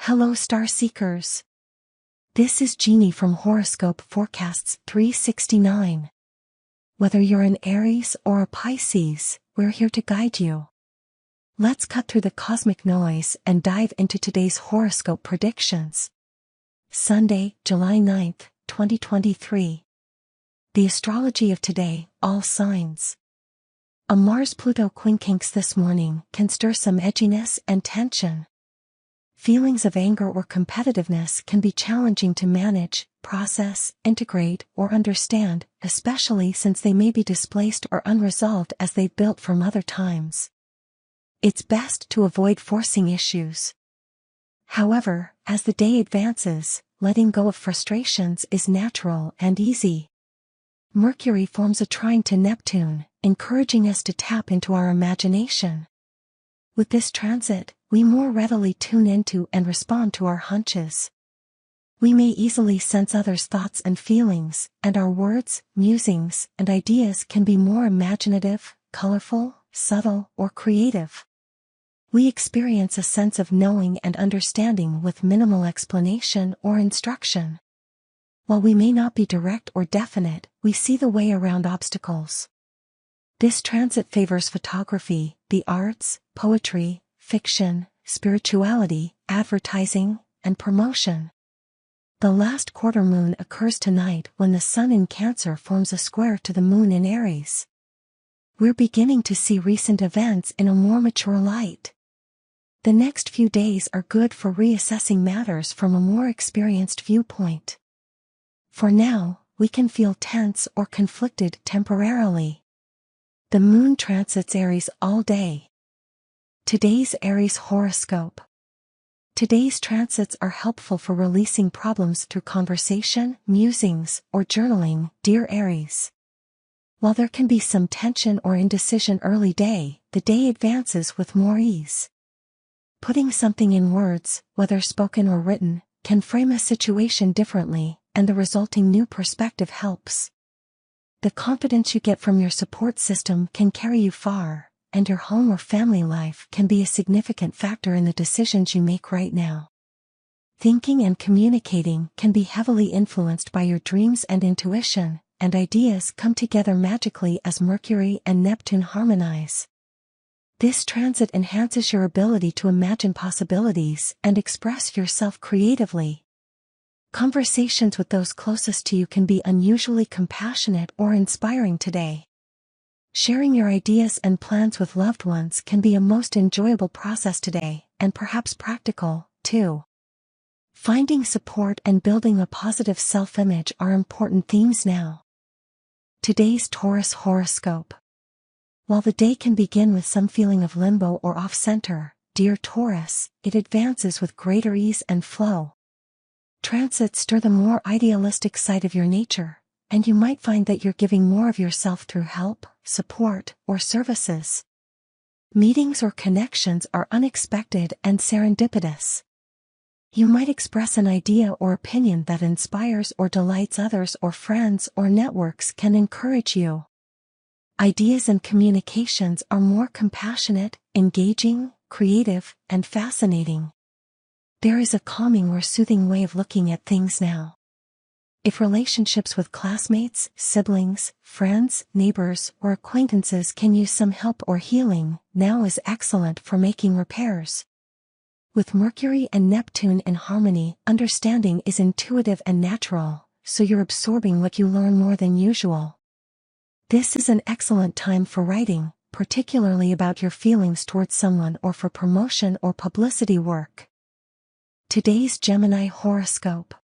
Hello star seekers. This is Jeeny from Horoscope Forecasts 369. Whether you're an Aries or a Pisces, we're here to guide you. Let's cut through the cosmic noise and dive into today's horoscope predictions. Sunday, July 9th, 2023. The astrology of today, all signs. A Mars-Pluto quincunx this morning can stir some edginess and tension. Feelings of anger or competitiveness can be challenging to manage, process, integrate, or understand, especially since they may be displaced or unresolved as they've built from other times. It's best to avoid forcing issues. However, as the day advances, letting go of frustrations is natural and easy. Mercury forms a trine to Neptune, encouraging us to tap into our imagination. With this transit, we more readily tune into and respond to our hunches. We may easily sense others' thoughts and feelings, and our words, musings, and ideas can be more imaginative, colorful, subtle, or creative. We experience a sense of knowing and understanding with minimal explanation or instruction. While we may not be direct or definite, we see the way around obstacles. This transit favors photography, the arts, poetry, fiction, spirituality, advertising, and promotion. The last quarter moon occurs tonight when the Sun in Cancer forms a square to the Moon in Aries. We're beginning to see recent events in a more mature light. The next few days are good for reassessing matters from a more experienced viewpoint. For now, we can feel tense or conflicted temporarily. The Moon transits Aries all day. Today's Aries horoscope. Today's transits are helpful for releasing problems through conversation, musings, or journaling, dear Aries. While there can be some tension or indecision early day, the day advances with more ease. Putting something in words, whether spoken or written, can frame a situation differently, and the resulting new perspective helps. The confidence you get from your support system can carry you far, and your home or family life can be a significant factor in the decisions you make right now. Thinking and communicating can be heavily influenced by your dreams and intuition, and ideas come together magically as Mercury and Neptune harmonize. This transit enhances your ability to imagine possibilities and express yourself creatively. Conversations with those closest to you can be unusually compassionate or inspiring today. Sharing your ideas and plans with loved ones can be a most enjoyable process today, and perhaps practical, too. Finding support and building a positive self-image are important themes now. Today's Taurus horoscope. While the day can begin with some feeling of limbo or off-center, dear Taurus, it advances with greater ease and flow. Transits stir the more idealistic side of your nature, and you might find that you're giving more of yourself through help, support, or services. Meetings or connections are unexpected and serendipitous. You might express an idea or opinion that inspires or delights others, or friends or networks can encourage you. Ideas and communications are more compassionate, engaging, creative, and fascinating. There is a calming or soothing way of looking at things now. If relationships with classmates, siblings, friends, neighbors, or acquaintances can use some help or healing, now is excellent for making repairs. With Mercury and Neptune in harmony, understanding is intuitive and natural, so you're absorbing what you learn more than usual. This is an excellent time for writing, particularly about your feelings towards someone or for promotion or publicity work. Today's Gemini horoscope.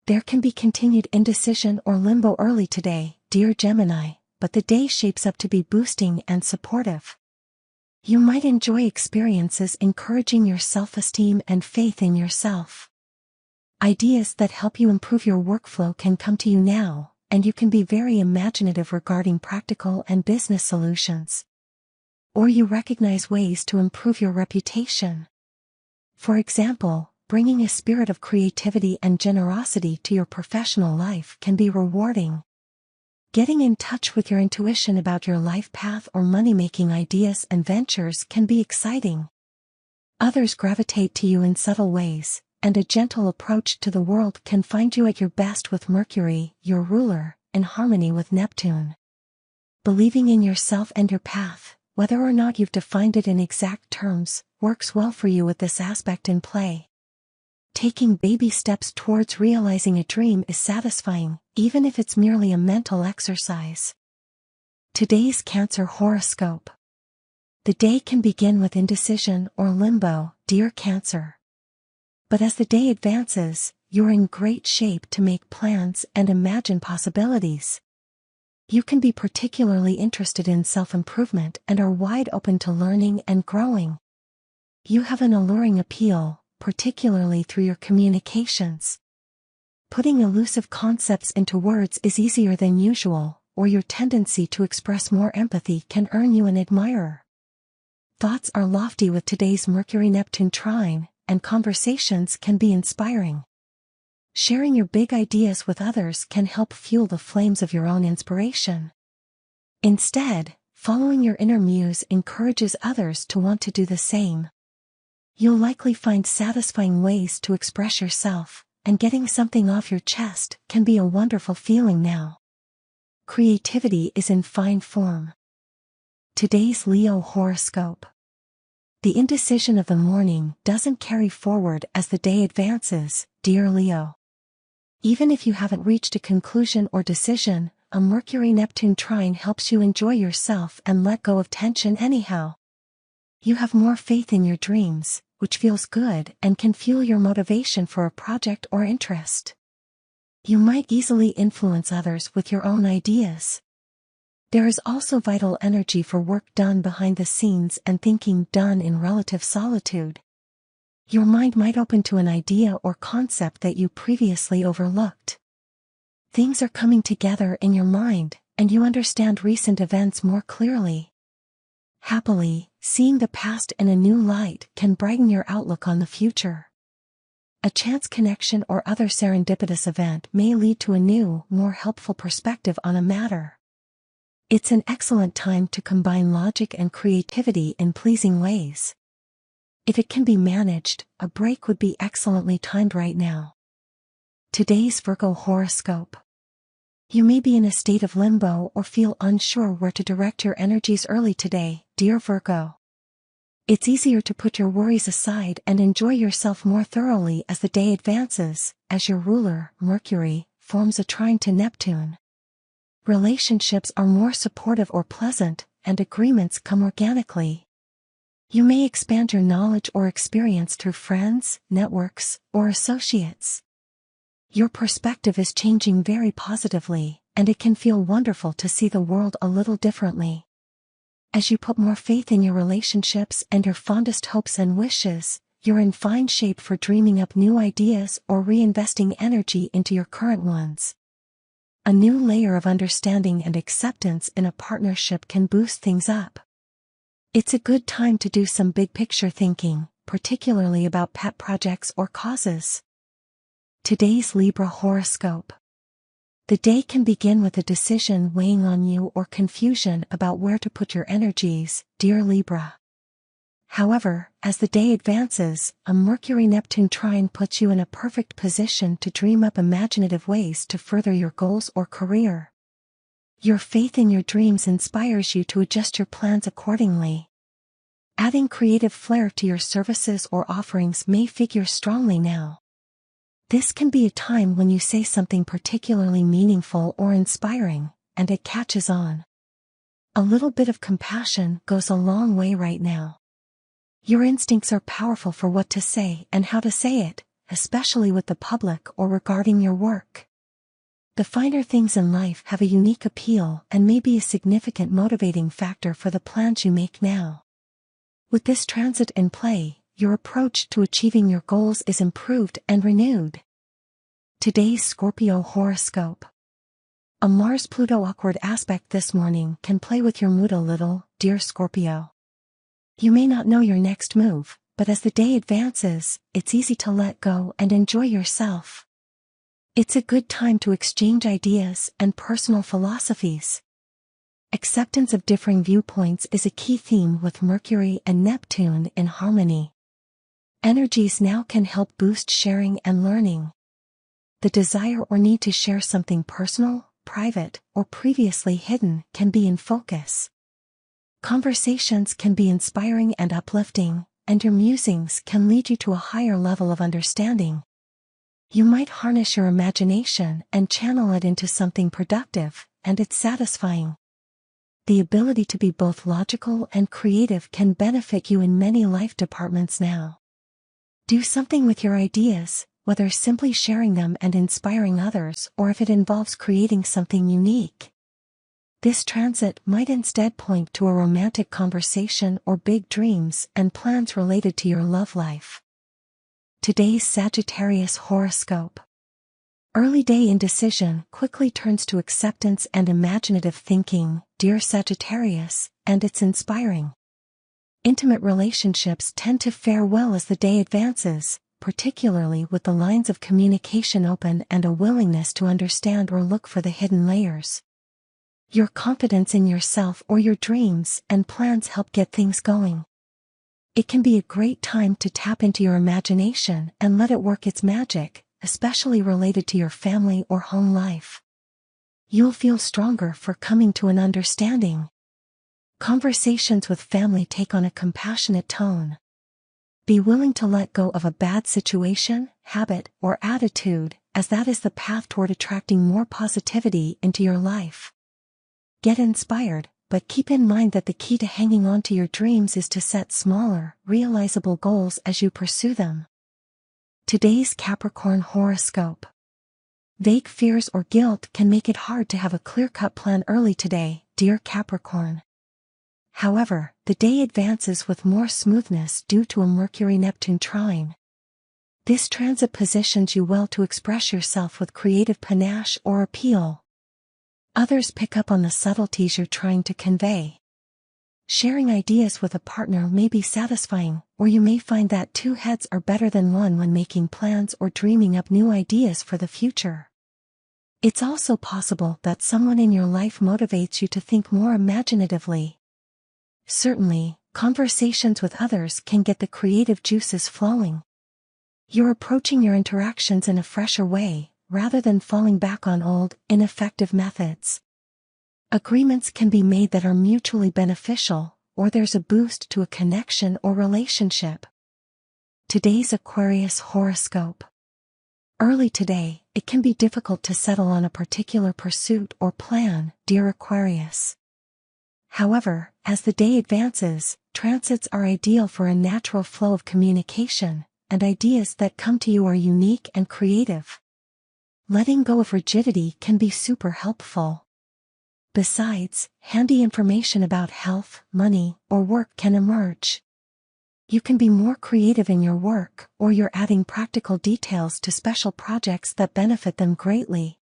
There can be continued indecision or limbo early today, dear Gemini, but the day shapes up to be boosting and supportive. You might enjoy experiences encouraging your self-esteem and faith in yourself. Ideas that help you improve your workflow can come to you now, and you can be very imaginative regarding practical and business solutions. Or you recognize ways to improve your reputation. For example, bringing a spirit of creativity and generosity to your professional life can be rewarding. Getting in touch with your intuition about your life path or money-making ideas and ventures can be exciting. Others gravitate to you in subtle ways, and a gentle approach to the world can find you at your best with Mercury, your ruler, in harmony with Neptune. Believing in yourself and your path, whether or not you've defined it in exact terms, works well for you with this aspect in play. Taking baby steps towards realizing a dream is satisfying, even if it's merely a mental exercise. Today's Cancer horoscope. The day can begin with indecision or limbo, dear Cancer. But as the day advances, you're in great shape to make plans and imagine possibilities. You can be particularly interested in self-improvement and are wide open to learning and growing. You have an alluring appeal, particularly through your communications. Putting elusive concepts into words is easier than usual, or your tendency to express more empathy can earn you an admirer. Thoughts are lofty with today's Mercury-Neptune trine, and conversations can be inspiring. Sharing your big ideas with others can help fuel the flames of your own inspiration. Instead, following your inner muse encourages others to want to do the same. You'll likely find satisfying ways to express yourself, and getting something off your chest can be a wonderful feeling now. Creativity is in fine form. Today's Leo horoscope. The indecision of the morning doesn't carry forward as the day advances, dear Leo. Even if you haven't reached a conclusion or decision, a Mercury-Neptune trine helps you enjoy yourself and let go of tension anyhow. You have more faith in your dreams, which feels good and can fuel your motivation for a project or interest. You might easily influence others with your own ideas. There is also vital energy for work done behind the scenes and thinking done in relative solitude. Your mind might open to an idea or concept that you previously overlooked. Things are coming together in your mind, and you understand recent events more clearly. Happily, seeing the past in a new light can brighten your outlook on the future. A chance connection or other serendipitous event may lead to a new, more helpful perspective on a matter. It's an excellent time to combine logic and creativity in pleasing ways. If it can be managed, a break would be excellently timed right now. Today's Virgo horoscope. You may be in a state of limbo or feel unsure where to direct your energies early today, dear Virgo. It's easier to put your worries aside and enjoy yourself more thoroughly as the day advances, as your ruler, Mercury, forms a trine to Neptune. Relationships are more supportive or pleasant, and agreements come organically. You may expand your knowledge or experience through friends, networks, or associates. Your perspective is changing very positively, and it can feel wonderful to see the world a little differently. As you put more faith in your relationships and your fondest hopes and wishes, you're in fine shape for dreaming up new ideas or reinvesting energy into your current ones. A new layer of understanding and acceptance in a partnership can boost things up. It's a good time to do some big picture thinking, particularly about pet projects or causes. Today's Libra horoscope. The day can begin with a decision weighing on you or confusion about where to put your energies, dear Libra. However, as the day advances, a Mercury-Neptune trine puts you in a perfect position to dream up imaginative ways to further your goals or career. Your faith in your dreams inspires you to adjust your plans accordingly. Adding creative flair to your services or offerings may figure strongly now. This can be a time when you say something particularly meaningful or inspiring, and it catches on. A little bit of compassion goes a long way right now. Your instincts are powerful for what to say and how to say it, especially with the public or regarding your work. The finer things in life have a unique appeal and may be a significant motivating factor for the plans you make now. With this transit in play, your approach to achieving your goals is improved and renewed. Today's Scorpio horoscope. A Mars-Pluto awkward aspect this morning can play with your mood a little, dear Scorpio. You may not know your next move, but as the day advances, it's easy to let go and enjoy yourself. It's a good time to exchange ideas and personal philosophies. Acceptance of differing viewpoints is a key theme with Mercury and Neptune in harmony. Energies now can help boost sharing and learning. The desire or need to share something personal, private, or previously hidden can be in focus. Conversations can be inspiring and uplifting, and your musings can lead you to a higher level of understanding. You might harness your imagination and channel it into something productive, and it's satisfying. The ability to be both logical and creative can benefit you in many life departments now. Do something with your ideas, whether simply sharing them and inspiring others or if it involves creating something unique. This transit might instead point to a romantic conversation or big dreams and plans related to your love life. Today's Sagittarius horoscope. Early day indecision quickly turns to acceptance and imaginative thinking, dear Sagittarius, and it's inspiring. Intimate relationships tend to fare well as the day advances, particularly with the lines of communication open and a willingness to understand or look for the hidden layers. Your confidence in yourself or your dreams and plans help get things going. It can be a great time to tap into your imagination and let it work its magic, especially related to your family or home life. You'll feel stronger for coming to an understanding. Conversations with family take on a compassionate tone. Be willing to let go of a bad situation, habit, or attitude, as that is the path toward attracting more positivity into your life. Get inspired, but keep in mind that the key to hanging on to your dreams is to set smaller, realizable goals as you pursue them. Today's Capricorn horoscope. Vague fears or guilt can make it hard to have a clear-cut plan early today, dear Capricorn. However, the day advances with more smoothness due to a Mercury-Neptune trine. This transit positions you well to express yourself with creative panache or appeal. Others pick up on the subtleties you're trying to convey. Sharing ideas with a partner may be satisfying, or you may find that two heads are better than one when making plans or dreaming up new ideas for the future. It's also possible that someone in your life motivates you to think more imaginatively. Certainly, conversations with others can get the creative juices flowing. You're approaching your interactions in a fresher way, rather than falling back on old, ineffective methods. Agreements can be made that are mutually beneficial, or there's a boost to a connection or relationship. Today's Aquarius horoscope. Early today, it can be difficult to settle on a particular pursuit or plan, dear Aquarius. However, as the day advances, transits are ideal for a natural flow of communication, and ideas that come to you are unique and creative. Letting go of rigidity can be super helpful. Besides, handy information about health, money, or work can emerge. You can be more creative in your work, or you're adding practical details to special projects that benefit them greatly.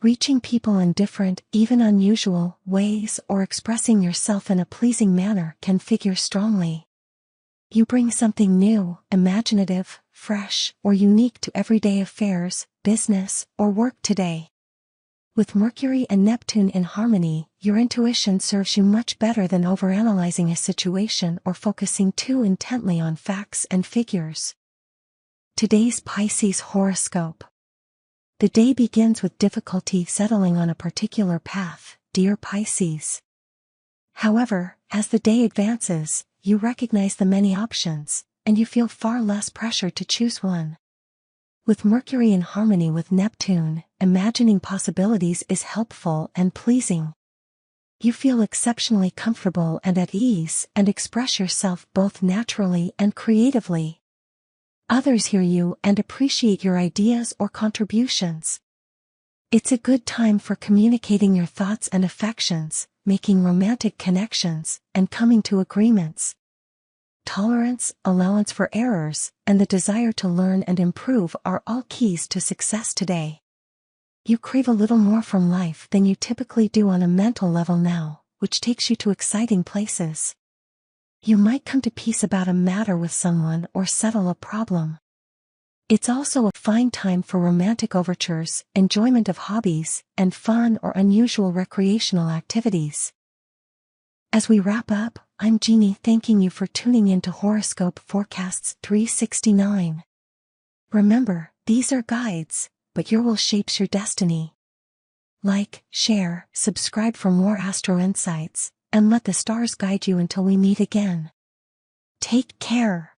Reaching people in different, even unusual, ways or expressing yourself in a pleasing manner can figure strongly. You bring something new, imaginative, fresh, or unique to everyday affairs, business, or work today. With Mercury and Neptune in harmony, your intuition serves you much better than overanalyzing a situation or focusing too intently on facts and figures. Today's Pisces horoscope. The day begins with difficulty settling on a particular path, dear Pisces. However, as the day advances, you recognize the many options, and you feel far less pressure to choose one. With Mercury in harmony with Neptune, imagining possibilities is helpful and pleasing. You feel exceptionally comfortable and at ease and express yourself both naturally and creatively. Others hear you and appreciate your ideas or contributions. It's a good time for communicating your thoughts and affections, making romantic connections, and coming to agreements. Tolerance, allowance for errors, and the desire to learn and improve are all keys to success today. You crave a little more from life than you typically do on a mental level now, which takes you to exciting places. You might come to peace about a matter with someone or settle a problem. It's also a fine time for romantic overtures, enjoyment of hobbies, and fun or unusual recreational activities. As we wrap up, I'm Jeeny, thanking you for tuning in to Horoscope Forecasts 369. Remember, these are guides, but your will shapes your destiny. Like, share, subscribe for more astro insights, and let the stars guide you until we meet again. Take care.